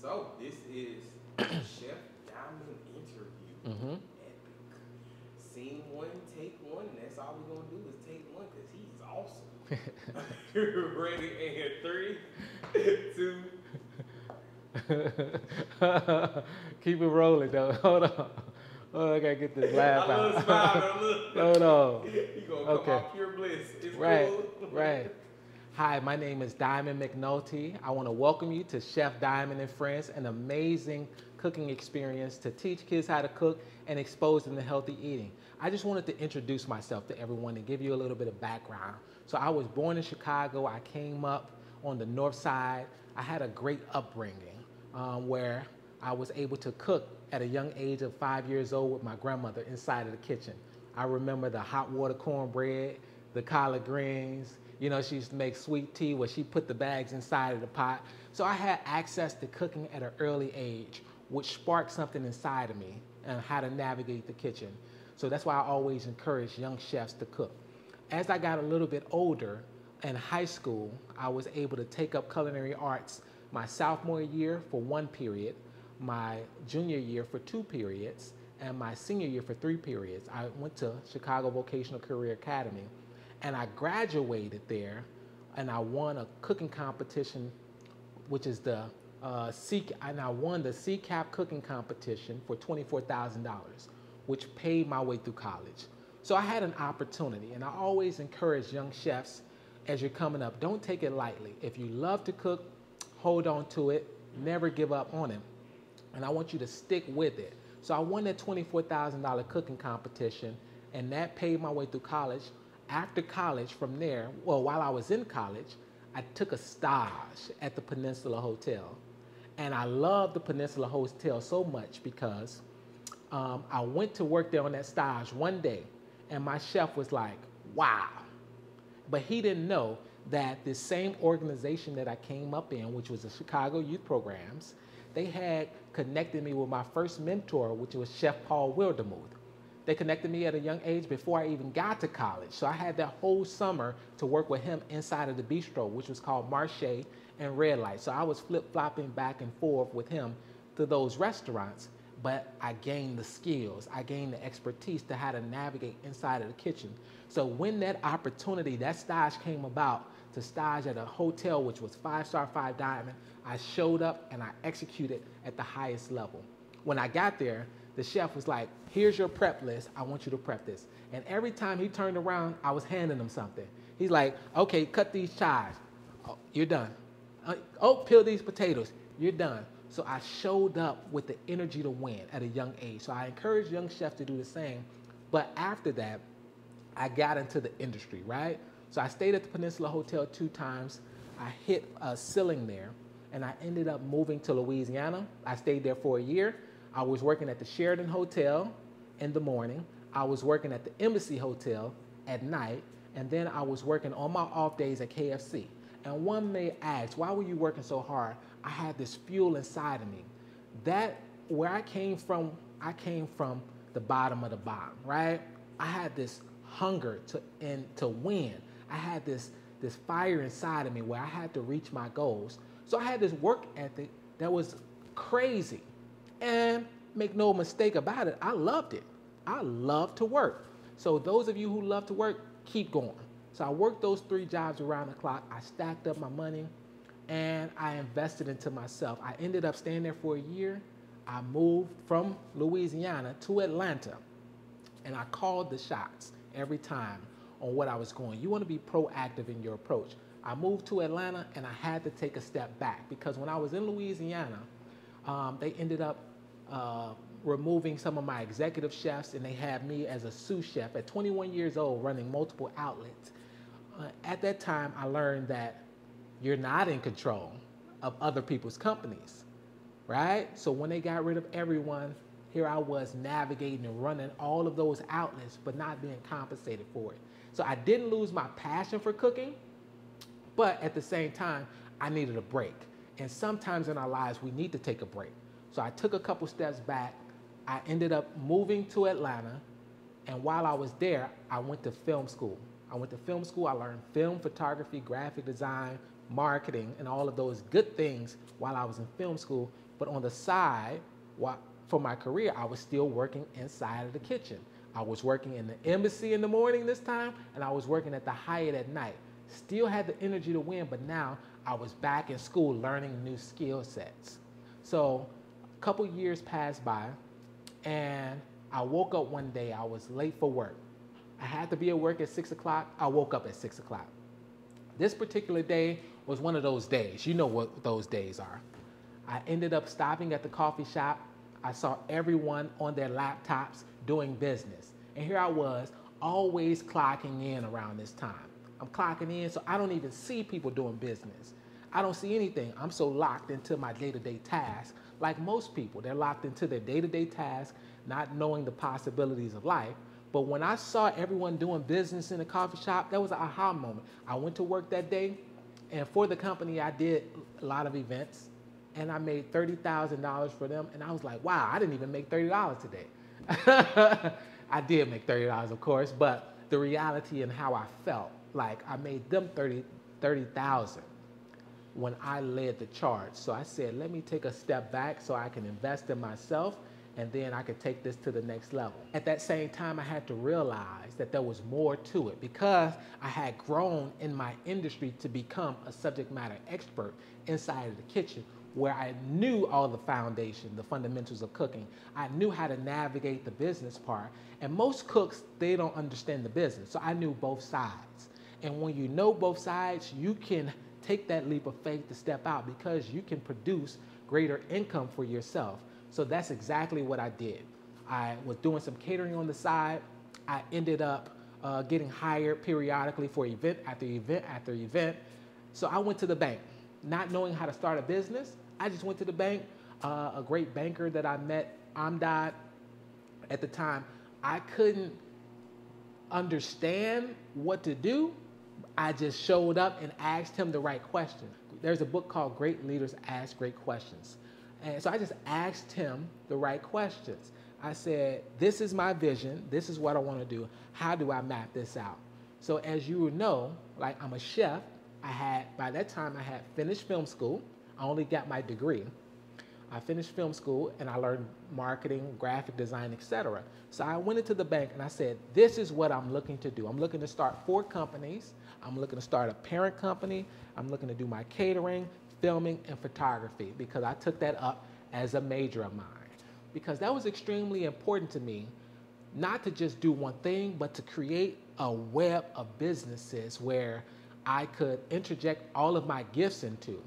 So this is Chef Diamond interview. Mm-hmm. Epic. Scene one, take one. That's all we're gonna do is take one because he's awesome. Ready and three, two. Keep it rolling though. Hold on. Oh, I gotta get this laugh I love out. smiling. Hold on. You gonna come Okay. out pure bliss. It's Right. cool. Right. Hi, my name is Diamond McNulty. I want to welcome you to Chef Diamond and Friends, an amazing cooking experience to teach kids how to cook and expose them to healthy eating. I just wanted to introduce myself to everyone and give you a little bit of background. So I was born in Chicago. I came up on the north side. I had a great upbringing where I was able to cook at a young age of 5 years old with my grandmother inside of the kitchen. I remember the hot water cornbread, the collard greens. You know, she used to make sweet tea where she put the bags inside of the pot. So I had access to cooking at an early age, which sparked something inside of me and how to navigate the kitchen. So that's why I always encourage young chefs to cook. As I got a little bit older in high school, I was able to take up culinary arts my sophomore year for one period, my junior year for two periods, and my senior year for three periods. I went to Chicago Vocational Career Academy, and I graduated there, and I won a cooking competition, which is the and I won the CCAP cooking competition for $24,000, which paid my way through college. So I had an opportunity, and I always encourage young chefs as you're coming up, don't take it lightly. If you love to cook, hold on to it, never give up on it. And I want you to stick with it. So I won that $24,000 cooking competition, and that paid my way through college. After college, from there, well, while I was in college, I took a stage at the Peninsula Hotel. And I loved the Peninsula Hotel so much because I went to work there on that stage one day, and my chef was like, wow. But he didn't know that this same organization that I came up in, which was the Chicago Youth Programs, they had connected me with my first mentor, which was Chef Paul Wildermuth. They connected me at a young age before I even got to college. So I had that whole summer to work with him inside of the bistro, which was called Marche and Red Light. So I was flip-flopping back and forth with him to those restaurants, but I gained the skills, I gained the expertise to how to navigate inside of the kitchen. So when that opportunity, that stage came about to stage at a hotel, which was 5-star, 5 diamond, I showed up and I executed at the highest level. When I got there, the chef was like, here's your prep list. I want you to prep this. And every time he turned around, I was handing him something. He's like, okay, cut these chives. Oh, you're done. Oh, peel these potatoes. You're done. So I showed up with the energy to win at a young age. So I encourage young chefs to do the same. But after that, I got into the industry, right? So I stayed at the Peninsula Hotel 2 times. I hit a ceiling there, and I ended up moving to Louisiana. I stayed there for a year. I was working at the Sheraton Hotel in the morning. I was working at the Embassy Hotel at night. And then I was working on my off days at KFC. And one may ask, why were you working so hard? I had this fuel inside of me. That, where I came from the bottom of the bottom, right? I had this hunger to win. I had this fire inside of me where I had to reach my goals. So I had this work ethic that was crazy. And make no mistake about it, I loved it. I love to work. So those of you who love to work, keep going. So I worked those 3 jobs around the clock. I stacked up my money and I invested into myself. I ended up staying there for a year. I moved from Louisiana to Atlanta, and I called the shots every time on what I was going. You want to be proactive in your approach. I moved to Atlanta and I had to take a step back because when I was in Louisiana, they ended up removing some of my executive chefs, and they had me as a sous chef at 21 years old running multiple outlets. At that time, I learned that you're not in control of other people's companies, right? So when they got rid of everyone, here I was navigating and running all of those outlets, but not being compensated for it. So I didn't lose my passion for cooking, but at the same time, I needed a break. And sometimes in our lives, we need to take a break. So I took a couple steps back. I ended up moving to Atlanta. And while I was there, I went to film school. I learned film photography, graphic design, marketing, and all of those good things while I was in film school. But on the side, for my career, I was still working inside of the kitchen. I was working in the embassy in the morning this time, and I was working at the Hyatt at night. Still had the energy to win, but now I was back in school learning new skill sets. So a couple years passed by, and I woke up one day. I was late for work. I had to be at work at 6 o'clock. I woke up at 6 o'clock. This particular day was one of those days. You know what those days are. I ended up stopping at the coffee shop. I saw everyone on their laptops doing business. And here I was, always clocking in around this time. I'm clocking in, so I don't even see people doing business. I don't see anything. I'm so locked into my day-to-day tasks. Like most people, they're locked into their day-to-day tasks, not knowing the possibilities of life. But when I saw everyone doing business in the coffee shop, that was an aha moment. I went to work that day, and for the company, I did a lot of events, and I made $30,000 for them. And I was like, wow, I didn't even make $30 today. I did make $30, of course, but the reality and how I felt, like I made them 30,000 when I led the charge. So I said, let me take a step back so I can invest in myself, and then I could take this to the next level. At that same time, I had to realize that there was more to it because I had grown in my industry to become a subject matter expert inside of the kitchen, where I knew all the foundation, the fundamentals of cooking. I knew how to navigate the business part. And most cooks, they don't understand the business. So I knew both sides. And when you know both sides, you can take that leap of faith to step out because you can produce greater income for yourself. So that's exactly what I did. I was doing some catering on the side. I ended up getting hired periodically for event after event after event. So I went to the bank, not knowing how to start a business. I just went to the bank. A great banker that I met, Amdad, at the time, I couldn't understand what to do. I just showed up and asked him the right question. There's a book called Great Leaders Ask Great Questions. And so I just asked him the right questions. I said, this is my vision. This is what I want to do. How do I map this out? So as you know, like I'm a chef. By that time, I had finished film school. I only got my degree. I finished film school and I learned marketing, graphic design, etc. So I went into the bank and I said, this is what I'm looking to do. I'm looking to start 4 companies. I'm looking to start a parent company. I'm looking to do my catering, filming, and photography because I took that up as a major of mine. Because that was extremely important to me, not to just do one thing, but to create a web of businesses where I could interject all of my gifts into.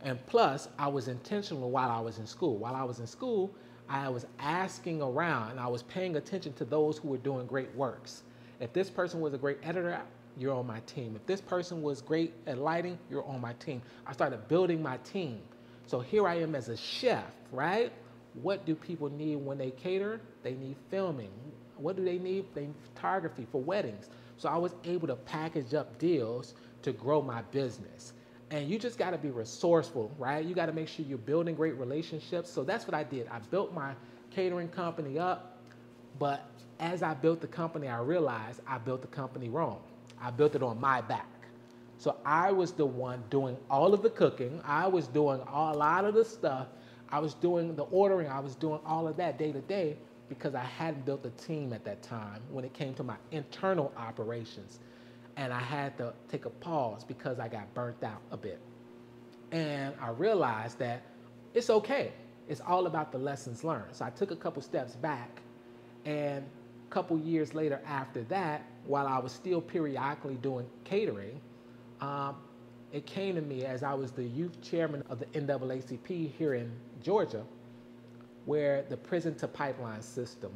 And plus, I was intentional while I was in school. While I was in school, I was asking around and I was paying attention to those who were doing great works. If this person was a great editor, you're on my team. If this person was great at lighting, you're on my team. I started building my team. So here I am as a chef, right? What do people need when they cater? They need filming. What do they need? They need photography for weddings. So I was able to package up deals to grow my business. And you just got to be resourceful, right? You got to make sure you're building great relationships. So that's what I did. I built my catering company up, but as I built the company, I realized I built the company wrong. I built it on my back. So I was the one doing all of the cooking. I was doing a lot of the stuff. I was doing the ordering. I was doing all of that day to day because I hadn't built a team at that time when it came to my internal operations. And I had to take a pause because I got burnt out a bit. And I realized that it's okay. It's all about the lessons learned. So I took a couple steps back, and a couple years later after that, while I was still periodically doing catering, it came to me as I was the youth chairman of the NAACP here in Georgia, where the prison to pipeline system,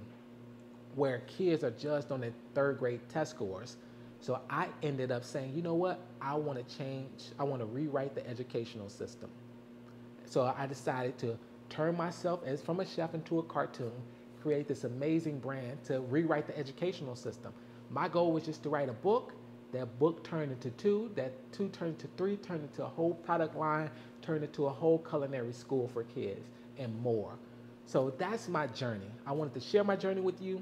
where kids are judged on their 3rd grade test scores. So I ended up saying, you know what? I want to change. I want to rewrite the educational system. So I decided to turn myself as from a chef into a cartoon, create this amazing brand to rewrite the educational system. My goal was just to write a book. That book turned into 2, that 2 turned into 3, turned into a whole product line, turned into a whole culinary school for kids and more. So that's my journey. I wanted to share my journey with you.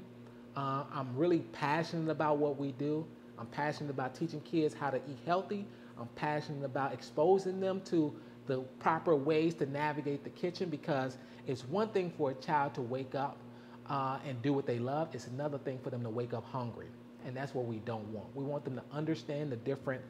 I'm really passionate about what we do. I'm passionate about teaching kids how to eat healthy. I'm passionate about exposing them to the proper ways to navigate the kitchen, because it's one thing for a child to wake up and do what they love. It's another thing for them to wake up hungry. And that's what we don't want. We want them to understand the different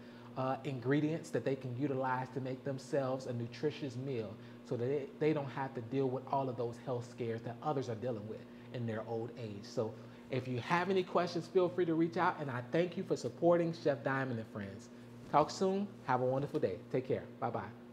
ingredients that they can utilize to make themselves a nutritious meal, so that they don't have to deal with all of those health scares that others are dealing with in their old age. So if you have any questions, feel free to reach out, and I thank you for supporting Chef Diamond and Friends. Talk soon. Have a wonderful day. Take care. Bye-bye.